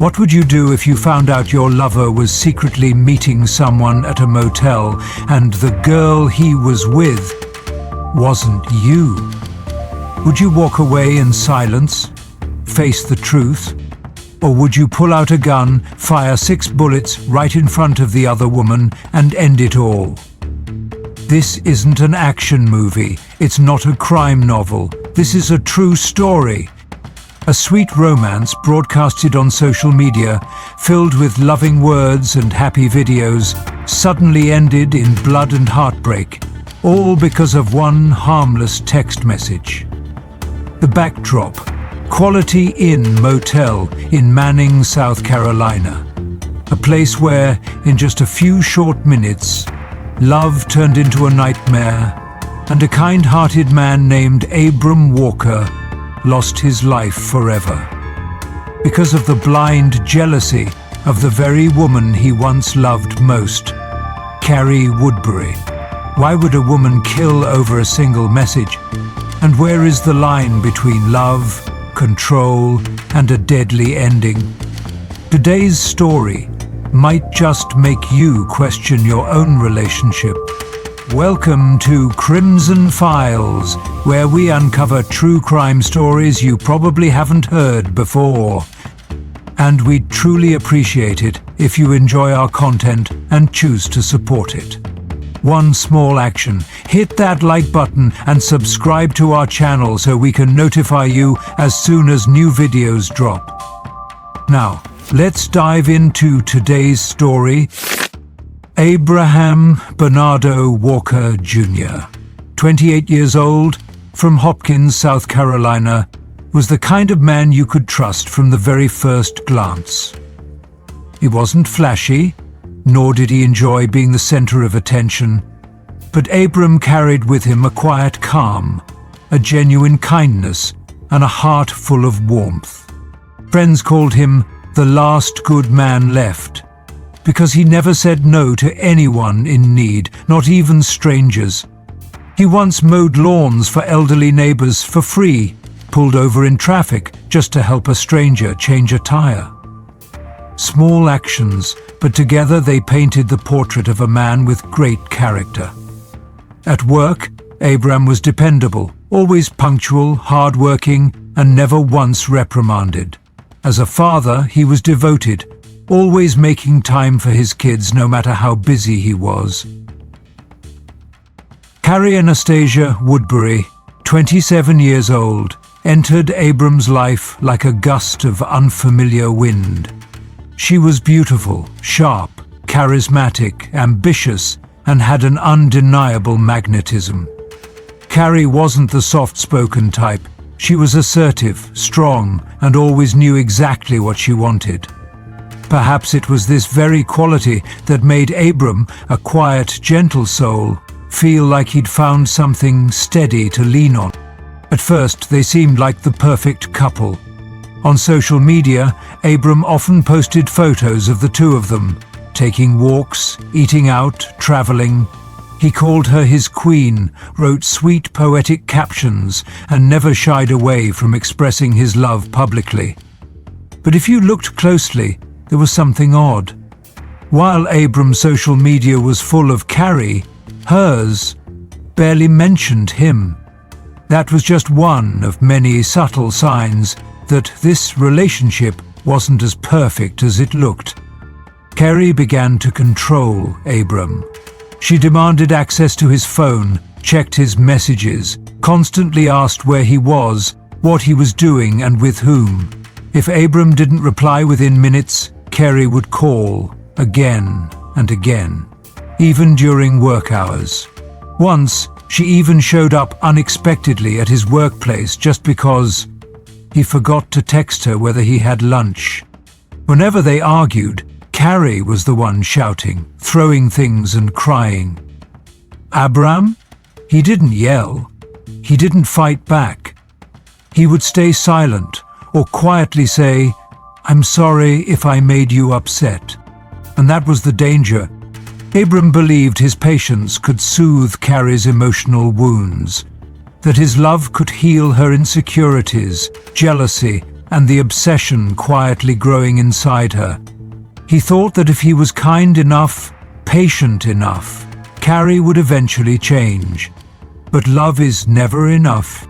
What would you do if you found out your lover was secretly meeting someone at a motel and the girl he was with wasn't you? Would you walk away in silence, face the truth? Or would you pull out a gun, fire 6 bullets right in front of the other woman, and end it all? This isn't an action movie. It's not a crime novel. This is a true story. A sweet romance broadcasted on social media, filled with loving words and happy videos, suddenly ended in blood and heartbreak, all because of one harmless text message. The backdrop: Quality Inn Motel in Manning, South Carolina. A place where, in just a few short minutes, love turned into a nightmare, and a kind-hearted man named Abram Walker lost his life forever. Because of the blind jealousy of the very woman he once loved most, Carrie Woodbury. Why would a woman kill over a single message? And where is the line between love, control, and a deadly ending? Today's story might just make you question your own relationship. Welcome to Crimson Files, where we uncover true crime stories you probably haven't heard before. And we'd truly appreciate it if you enjoy our content and choose to support it. One small action: hit that like button and subscribe to our channel so we can notify you as soon as new videos drop. Now, let's dive into today's story. Abram Bernardo Walker Jr., 28 years old, from Hopkins, South Carolina, was the kind of man you could trust from the very first glance. He wasn't flashy, nor did he enjoy being the center of attention, but Abram carried with him a quiet calm, a genuine kindness, and a heart full of warmth. Friends called him the last good man left, because he never said no to anyone in need, not even strangers. He once mowed lawns for elderly neighbors for free, pulled over in traffic just to help a stranger change a tire. Small actions, but together they painted the portrait of a man with great character. At work, Abram was dependable, always punctual, hard-working, and never once reprimanded. As a father, he was devoted, always making time for his kids no matter how busy he was. Carrie Anastasia Woodbury, 27 years old, entered Abram's life like a gust of unfamiliar wind. She was beautiful, sharp, charismatic, ambitious, and had an undeniable magnetism. Carrie wasn't the soft-spoken type. She was assertive, strong, and always knew exactly what she wanted. Perhaps it was this very quality that made Abram, a quiet, gentle soul, feel like he'd found something steady to lean on. At first, they seemed like the perfect couple. On social media, Abram often posted photos of the two of them, taking walks, eating out, traveling. He called her his queen, wrote sweet poetic captions, and never shied away from expressing his love publicly. But if you looked closely, there was something odd. While Abram's social media was full of Carrie, hers barely mentioned him. That was just one of many subtle signs that this relationship wasn't as perfect as it looked. Carrie began to control Abram. She demanded access to his phone, checked his messages, constantly asked where he was, what he was doing, and with whom. If Abram didn't reply within minutes, Carrie would call again and again, even during work hours. Once, she even showed up unexpectedly at his workplace just because he forgot to text her whether he had lunch. Whenever they argued, Carrie was the one shouting, throwing things and crying. Abram? He didn't yell. He didn't fight back. He would stay silent or quietly say, "I'm sorry if I made you upset." And that was the danger. Abram believed his patience could soothe Carrie's emotional wounds, that his love could heal her insecurities, jealousy, and the obsession quietly growing inside her. He thought that if he was kind enough, patient enough, Carrie would eventually change. But love is never enough.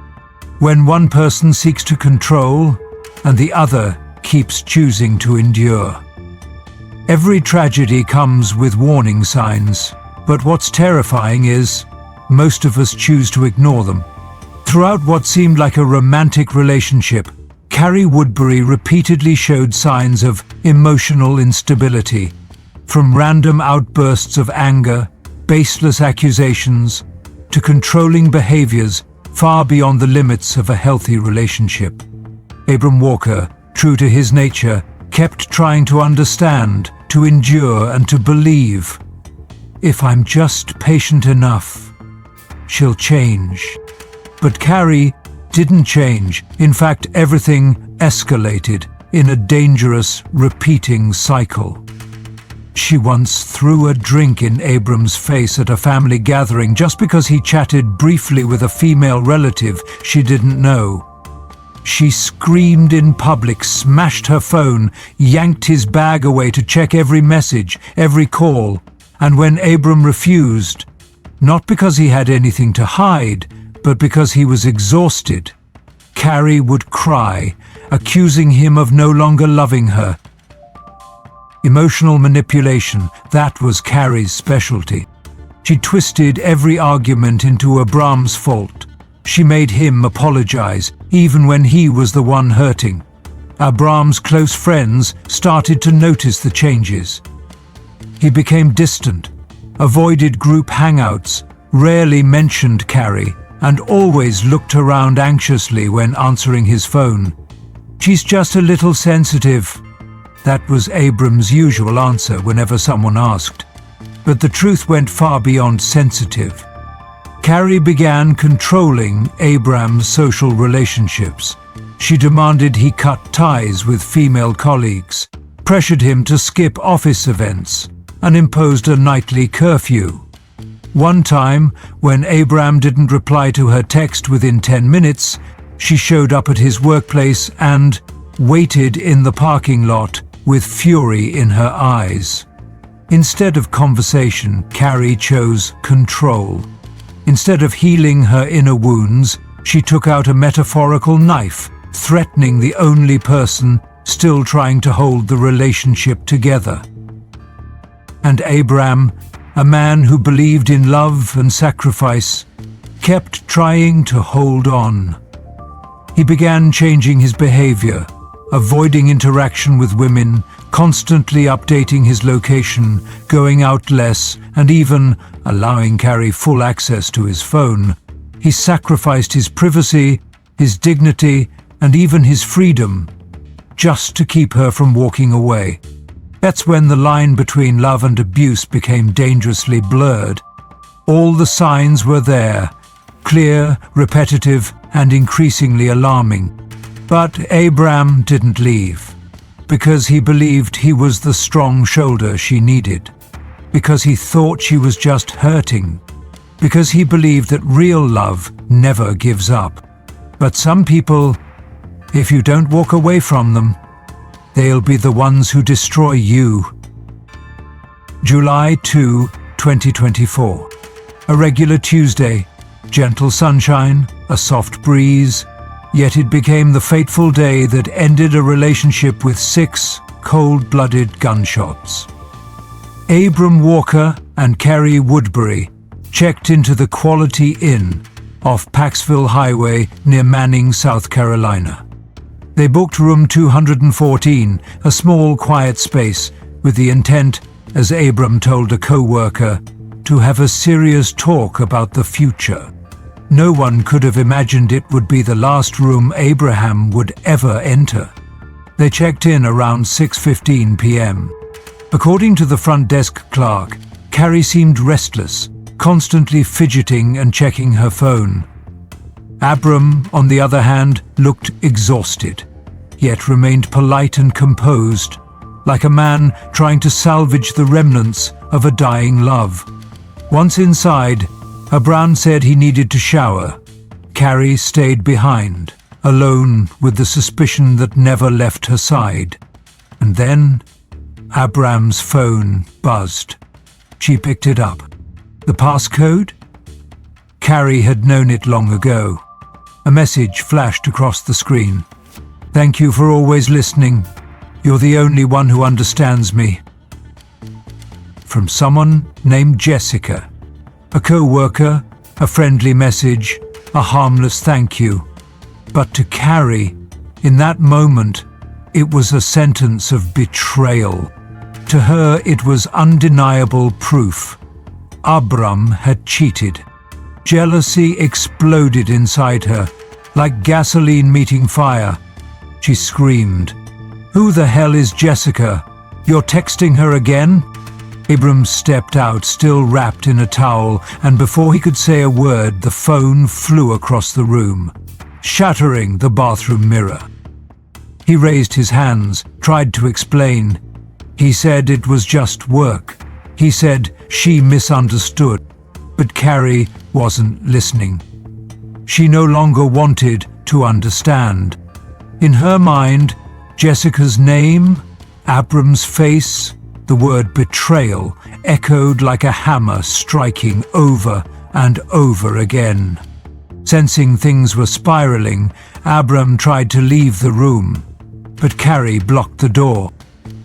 When one person seeks to control and the other keeps choosing to endure. Every tragedy comes with warning signs, but what's terrifying is most of us choose to ignore them. Throughout what seemed like a romantic relationship, Carrie Woodbury repeatedly showed signs of emotional instability, from random outbursts of anger, baseless accusations, to controlling behaviors far beyond the limits of a healthy relationship. Abram Walker, true to his nature, kept trying to understand, to endure, and to believe. If I'm just patient enough, she'll change. But Carrie didn't change. In fact, everything escalated in a dangerous, repeating cycle. She once threw a drink in Abram's face at a family gathering just because he chatted briefly with a female relative she didn't know. She screamed in public, smashed her phone, yanked his bag away to check every message, every call. And when Abram refused, not because he had anything to hide, but because he was exhausted, Carrie would cry, accusing him of no longer loving her. Emotional manipulation, that was Carrie's specialty. She twisted every argument into Abram's fault. She made him apologize, even when he was the one hurting. Abram's close friends started to notice the changes. He became distant, avoided group hangouts, rarely mentioned Carrie, and always looked around anxiously when answering his phone. "She's just a little sensitive." That was Abram's usual answer whenever someone asked. But the truth went far beyond sensitive. Carrie began controlling Abram's social relationships. She demanded he cut ties with female colleagues, pressured him to skip office events, and imposed a nightly curfew. One time, when Abram didn't reply to her text within 10 minutes, she showed up at his workplace and waited in the parking lot with fury in her eyes. Instead of conversation, Carrie chose control. Instead of healing her inner wounds, she took out a metaphorical knife, threatening the only person still trying to hold the relationship together. And Abram, a man who believed in love and sacrifice, kept trying to hold on. He began changing his behavior, avoiding interaction with women, constantly updating his location, going out less, and even allowing Carrie full access to his phone. He sacrificed his privacy, his dignity, and even his freedom, just to keep her from walking away. That's when the line between love and abuse became dangerously blurred. All the signs were there, clear, repetitive, and increasingly alarming. But Abram didn't leave, because he believed he was the strong shoulder she needed, because he thought she was just hurting, because he believed that real love never gives up. But some people, if you don't walk away from them, they'll be the ones who destroy you. July 2, 2024. A regular Tuesday, gentle sunshine, a soft breeze, yet it became the fateful day that ended a relationship with 6 cold-blooded gunshots. Abram Walker and Carrie Woodbury checked into the Quality Inn off Paxville Highway near Manning, South Carolina. They booked room 214, a small, quiet space, with the intent, as Abram told a co-worker, to have a serious talk about the future. No one could have imagined it would be the last room Abraham would ever enter. They checked in around 6:15 p.m. According to the front desk clerk, Carrie seemed restless, constantly fidgeting and checking her phone. Abram, on the other hand, looked exhausted, yet remained polite and composed, like a man trying to salvage the remnants of a dying love. Once inside, Abram said he needed to shower. Carrie stayed behind, alone with the suspicion that never left her side. And then Abram's phone buzzed. She picked it up. The passcode? Carrie had known it long ago. A message flashed across the screen. "Thank you for always listening. You're the only one who understands me." From someone named Jessica. A co-worker, a friendly message, a harmless thank you. But to Carrie, in that moment, it was a sentence of betrayal. To her, it was undeniable proof. Abram had cheated. Jealousy exploded inside her, like gasoline meeting fire. She screamed, "Who the hell is Jessica? You're texting her again?" Abram stepped out, still wrapped in a towel, and before he could say a word, the phone flew across the room, shattering the bathroom mirror. He raised his hands, tried to explain. He said it was just work. He said she misunderstood. But Carrie wasn't listening. She no longer wanted to understand. In her mind, Jessica's name, Abram's face, the word betrayal echoed like a hammer striking over and over again. Sensing things were spiraling, Abram tried to leave the room, but Carrie blocked the door.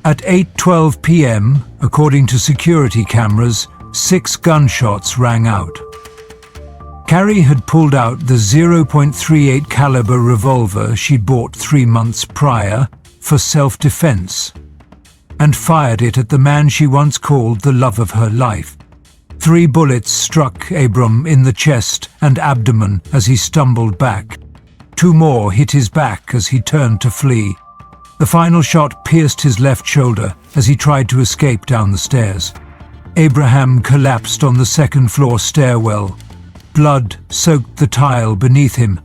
At 8:12 p.m., according to security cameras, 6 gunshots rang out. Carrie had pulled out the .38 caliber revolver she'd bought 3 months prior for self-defense and fired it at the man she once called the love of her life. 3 bullets struck Abram in the chest and abdomen as he stumbled back. 2 more hit his back as he turned to flee. The final shot pierced his left shoulder as he tried to escape down the stairs. Abraham collapsed on the second-floor stairwell. Blood soaked the tile beneath him.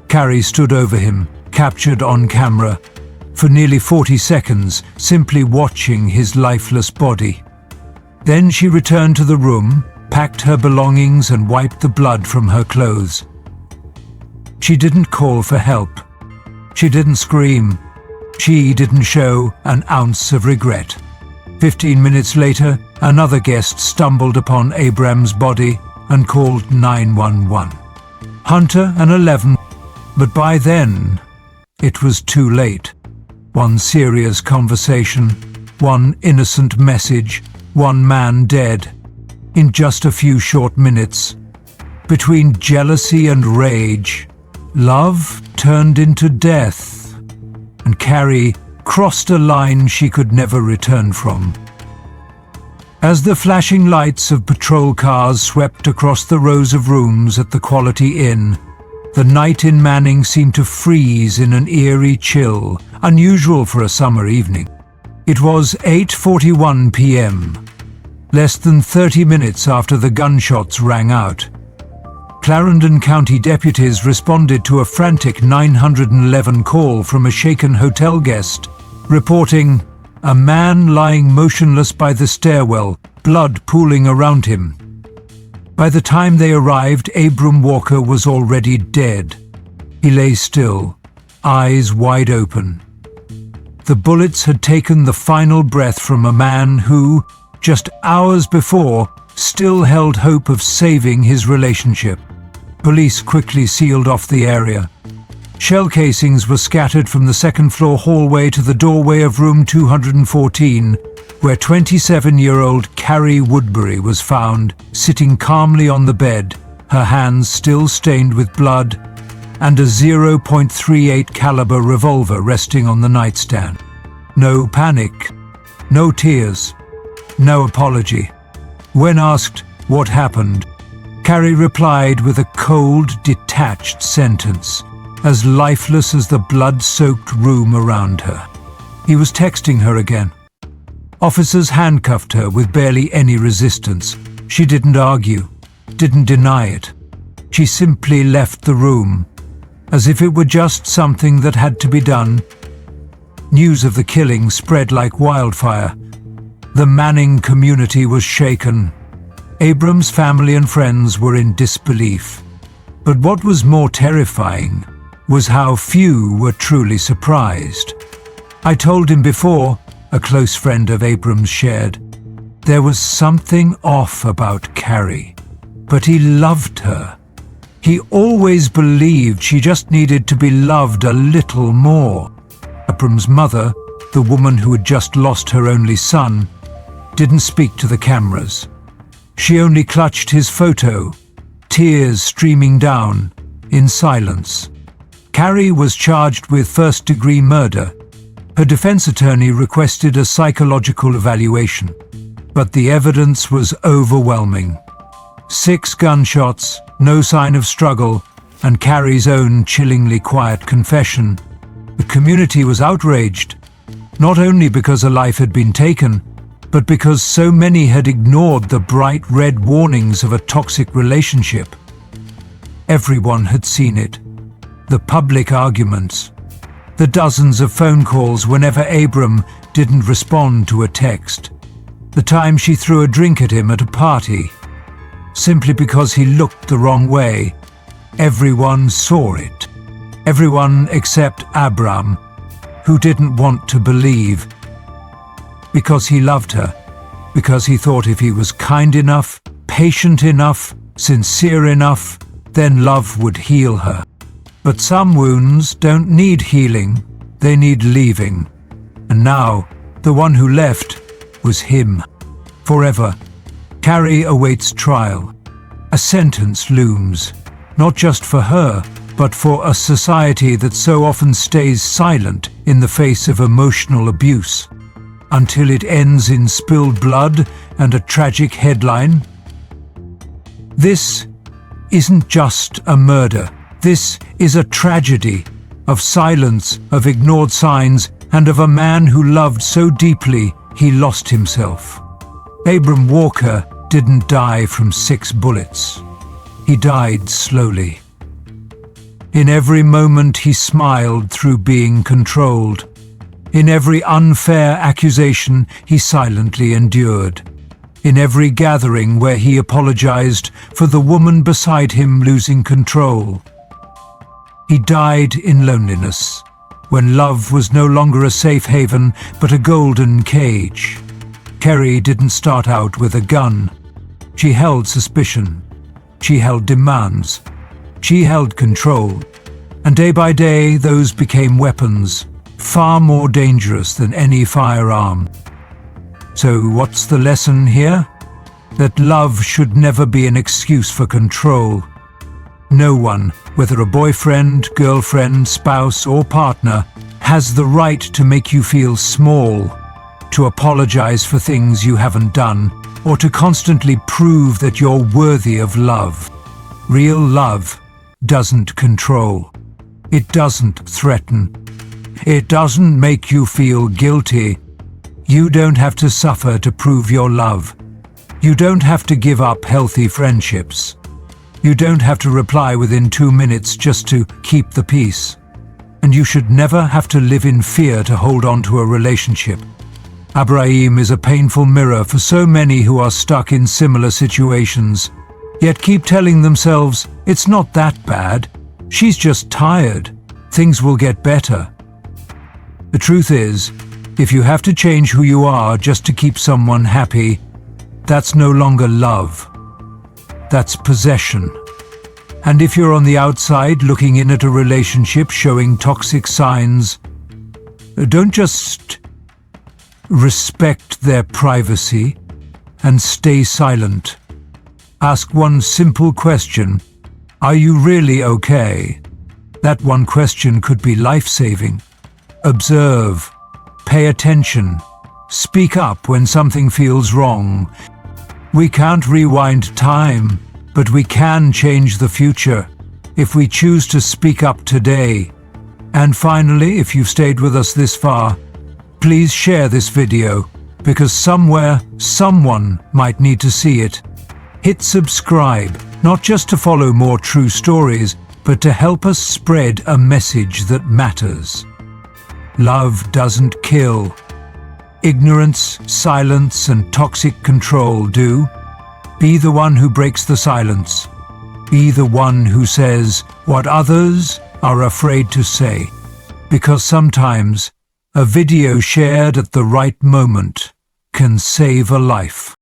Carrie stood over him, captured on camera, for nearly 40 seconds, simply watching his lifeless body. Then she returned to the room, packed her belongings and wiped the blood from her clothes. She didn't call for help. She didn't scream. She didn't show an ounce of regret. 15 minutes later, another guest stumbled upon Abram's body and called 911. Hunter and 11, but by then, it was too late. One serious conversation, one innocent message, one man dead. In just a few short minutes, between jealousy and rage, love turned into death, and Carrie crossed a line she could never return from. As the flashing lights of patrol cars swept across the rows of rooms at the Quality Inn, the night in Manning seemed to freeze in an eerie chill, unusual for a summer evening. It was 8:41 p.m., less than 30 minutes after the gunshots rang out. Clarendon County deputies responded to a frantic 911 call from a shaken hotel guest, reporting a man lying motionless by the stairwell, blood pooling around him. By the time they arrived, Abram Walker was already dead. He lay still, eyes wide open. The bullets had taken the final breath from a man who, just hours before, still held hope of saving his relationship. Police quickly sealed off the area. Shell casings were scattered from the second-floor hallway to the doorway of room 214, where 27-year-old Carrie Woodbury was found, sitting calmly on the bed, her hands still stained with blood, and a .38 caliber revolver resting on the nightstand. No panic, no tears, no apology. When asked what happened, Carrie replied with a cold, detached sentence, as lifeless as the blood-soaked room around her. He was texting her again. Officers handcuffed her with barely any resistance. She didn't argue, didn't deny it. She simply left the room, as if it were just something that had to be done. News of the killing spread like wildfire. The Manning community was shaken. Abram's family and friends were in disbelief. But what was more terrifying was how few were truly surprised. I told him before, a close friend of Abram's shared, there was something off about Carrie, but he loved her. He always believed she just needed to be loved a little more. Abram's mother, the woman who had just lost her only son, didn't speak to the cameras. She only clutched his photo, tears streaming down, in silence. Carrie was charged with first-degree murder. Her defense attorney requested a psychological evaluation, but the evidence was overwhelming. 6 gunshots, no sign of struggle, and Carrie's own chillingly quiet confession. The community was outraged, not only because a life had been taken, but because so many had ignored the bright red warnings of a toxic relationship. Everyone had seen it. The public arguments, the dozens of phone calls whenever Abram didn't respond to a text, the time she threw a drink at him at a party, simply because he looked the wrong way. Everyone saw it. Everyone except Abram, who didn't want to believe. Because he loved her, because he thought if he was kind enough, patient enough, sincere enough, then love would heal her. But some wounds don't need healing, they need leaving. And now, the one who left was him. Forever. Carrie awaits trial. A sentence looms, not just for her, but for a society that so often stays silent in the face of emotional abuse. Until it ends in spilled blood and a tragic headline. This isn't just a murder. This is a tragedy of silence, of ignored signs, and of a man who loved so deeply he lost himself. Abram Walker didn't die from 6 bullets. He died slowly. In every moment he smiled through being controlled. In every unfair accusation he silently endured. In every gathering where he apologized for the woman beside him losing control. He died in loneliness, when love was no longer a safe haven but a golden cage. Carrie didn't start out with a gun. She held suspicion. She held demands. She held control. And day by day those became weapons, far more dangerous than any firearm. So what's the lesson here? That love should never be an excuse for control. No one, whether a boyfriend, girlfriend, spouse, or partner, has the right to make you feel small, to apologize for things you haven't done, or to constantly prove that you're worthy of love. Real love doesn't control. It doesn't threaten. It doesn't make you feel guilty. You don't have to suffer to prove your love. You don't have to give up healthy friendships. You don't have to reply within 2 minutes just to keep the peace. And you should never have to live in fear to hold on to a relationship. Abram is a painful mirror for so many who are stuck in similar situations, yet keep telling themselves, it's not that bad. She's just tired. Things will get better. The truth is, if you have to change who you are just to keep someone happy, that's no longer love. That's possession. And if you're on the outside looking in at a relationship showing toxic signs, don't just respect their privacy and stay silent. Ask one simple question: are you really okay? That one question could be life-saving. Observe, pay attention, speak up when something feels wrong. We can't rewind time, but we can change the future if we choose to speak up today. And finally, if you've stayed with us this far, please share this video, because somewhere, someone might need to see it. Hit subscribe, not just to follow more true stories, but to help us spread a message that matters. Love doesn't kill. Ignorance, silence, and toxic control do. Be the one who breaks the silence. Be the one who says what others are afraid to say, because sometimes a video shared at the right moment can save a life.